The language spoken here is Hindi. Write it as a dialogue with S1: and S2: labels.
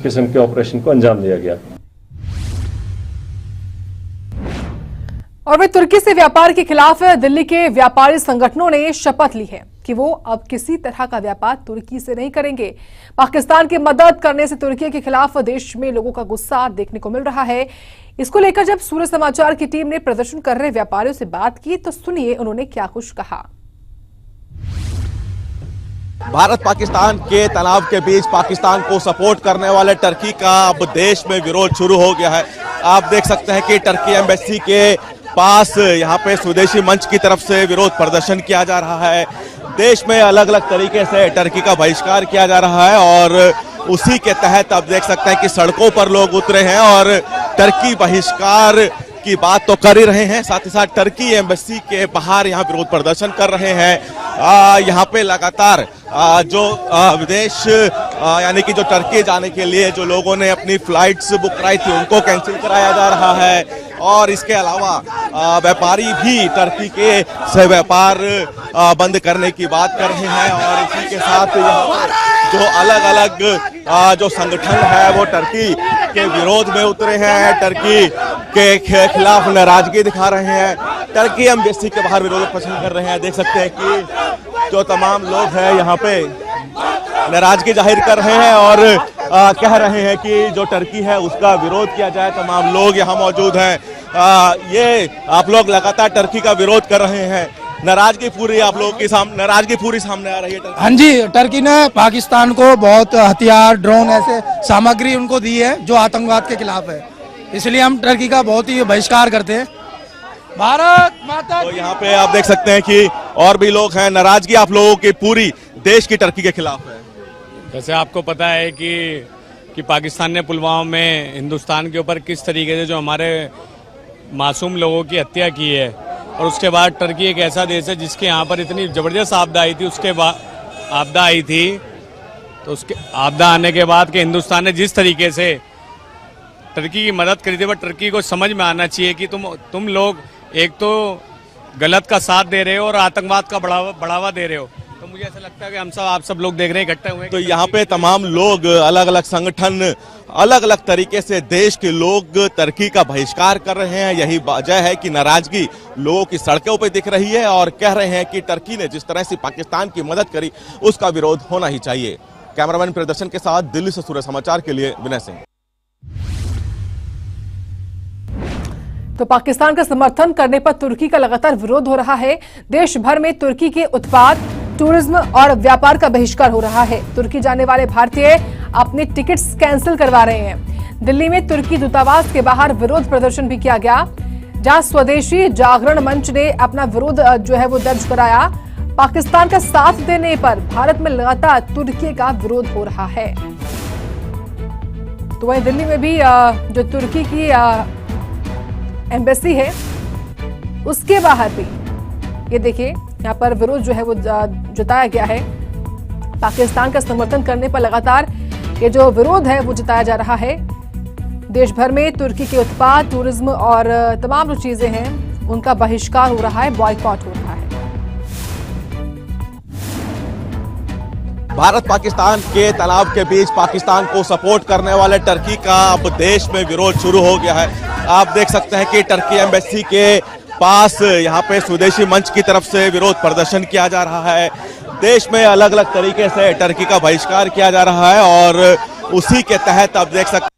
S1: किस्म के ऑपरेशन को अंजाम दिया गया।
S2: और वे तुर्की से व्यापार के खिलाफ दिल्ली के व्यापारी संगठनों ने शपथ ली है कि वो अब किसी तरह का व्यापार तुर्की से नहीं करेंगे। पाकिस्तान की मदद करने से तुर्की के खिलाफ देश में लोगों का गुस्सा देखने को मिल रहा है। इसको लेकर जब सूर्य समाचार की टीम ने प्रदर्शन कर रहे व्यापारियों से बात की तो सुनिए उन्होंने क्या कुछ कहा।
S3: भारत पाकिस्तान के तनाव के बीच पाकिस्तान को सपोर्ट करने वाले टर्की का अब देश में विरोध शुरू हो गया है। आप देख सकते हैं कि टर्की एम्बेसी के पास यहाँ पे स्वदेशी मंच की तरफ से विरोध प्रदर्शन किया जा रहा है। देश में अलग अलग तरीके से टर्की का बहिष्कार किया जा रहा है और उसी के तहत आप देख सकते हैं कि सड़कों पर लोग उतरे हैं और टर्की बहिष्कार की बात तो कर ही रहे हैं, साथ ही साथ टर्की एम्बेसी के बाहर यहाँ विरोध प्रदर्शन कर रहे हैं। यहाँ पे लगातार जो विदेश यानी कि जो टर्की जाने के लिए जो लोगों ने अपनी फ्लाइट्स बुक कराई थी उनको कैंसिल कराया जा रहा है और इसके अलावा व्यापारी भी टर्की के से व्यापार बंद करने की बात कर रहे हैं और इसी के साथ जो अलग अलग जो संगठन है वो टर्की के विरोध में उतरे हैं, टर्की के खिलाफ नाराजगी दिखा रहे हैं, टर्की एम्बेसी के बाहर विरोध प्रदर्शन कर रहे हैं। देख सकते हैं कि जो तमाम लोग हैं यहाँ पे नाराजगी जाहिर कर रहे हैं और कह रहे हैं कि जो टर्की है उसका विरोध किया जाए। तमाम लोग यहाँ मौजूद हैं। ये आप लोग लगातार टर्की का विरोध कर रहे हैं। नाराजगी पूरी आप लोगों की नाराजगी पूरी सामने आ रही है।
S4: हाँ जी, टर्की ने पाकिस्तान को बहुत हथियार, ड्रोन, ऐसे सामग्री उनको दी है जो आतंकवाद के खिलाफ है, इसलिए हम टर्की का बहुत ही बहिष्कार करते हैं। भारत माता।
S3: तो यहाँ पे आप देख सकते हैं कि और भी लोग हैं। नाराजगी आप लोगों की पूरी देश की टर्की के खिलाफ है।
S5: जैसे आपको पता है कि पाकिस्तान ने पुलवामा में हिंदुस्तान के ऊपर किस तरीके से जो हमारे मासूम लोगों की हत्या की है और उसके बाद टर्की एक ऐसा देश है जिसके यहाँ पर इतनी ज़बरदस्त आपदा आई थी, उसके बाद आपदा आई थी तो उसके आपदा आने के बाद कि हिंदुस्तान ने जिस तरीके से टर्की की मदद करी थी, वह टर्की को समझ में आना चाहिए कि तुम लोग एक तो गलत का साथ दे रहे हो और आतंकवाद का बढ़ावा दे रहे हो। तो मुझे ऐसा लगता है कि आप सब लोग देख रहे हैं, इकट्ठे हुए हैं।
S3: तो यहाँ पे तमाम लोग, अलग अलग संगठन, अलग अलग तरीके से देश के लोग टर्की का बहिष्कार कर रहे हैं। यही वजह है कि नाराजगी लोगों की सड़कों पे दिख रही है और कह रहे हैं कि टर्की ने जिस तरह से पाकिस्तान की मदद करी उसका विरोध होना ही चाहिए। कैमरामैन प्रदर्शन के साथ दिल्ली से सूर्य समाचार के लिए विनय सिंह।
S2: तो पाकिस्तान का समर्थन करने पर तुर्की का लगातार विरोध हो रहा है। देश भर में तुर्की के उत्पाद, टूरिज्म और व्यापार का बहिष्कार हो रहा है। तुर्की जाने वाले भारतीय अपने टिकट्स कैंसिल करवा रहे हैं। दिल्ली में तुर्की दूतावास के बाहर विरोध प्रदर्शन भी किया गया, जहां स्वदेशी जागरण मंच ने अपना विरोध जो है वो दर्ज कराया। पाकिस्तान का साथ देने पर भारत में लगातार तुर्की का विरोध हो रहा है। तो वहीं दिल्ली में भी जो तुर्की की एम्बेसी है उसके बाहर भी ये देखिए यहाँ पर विरोध जो है वो जताया गया है। पाकिस्तान का समर्थन करने पर लगातार ये जो विरोध है वो जताया जा रहा है। देश भर में तुर्की के उत्पाद, टूरिज्म और तमाम जो चीजें हैं उनका बहिष्कार हो रहा है, बॉयकॉट हो रहा है।
S3: भारत पाकिस्तान के तनाव के बीच पाकिस्तान को सपोर्ट करने वाले टर्की का अब देश में विरोध शुरू हो गया है। आप देख सकते हैं कि टर्की एम्बेसी के पास यहाँ पे स्वदेशी मंच की तरफ से विरोध प्रदर्शन किया जा रहा है। देश में अलग अलग तरीके से टर्की का बहिष्कार किया जा रहा है और उसी के तहत आप देख सकते हैं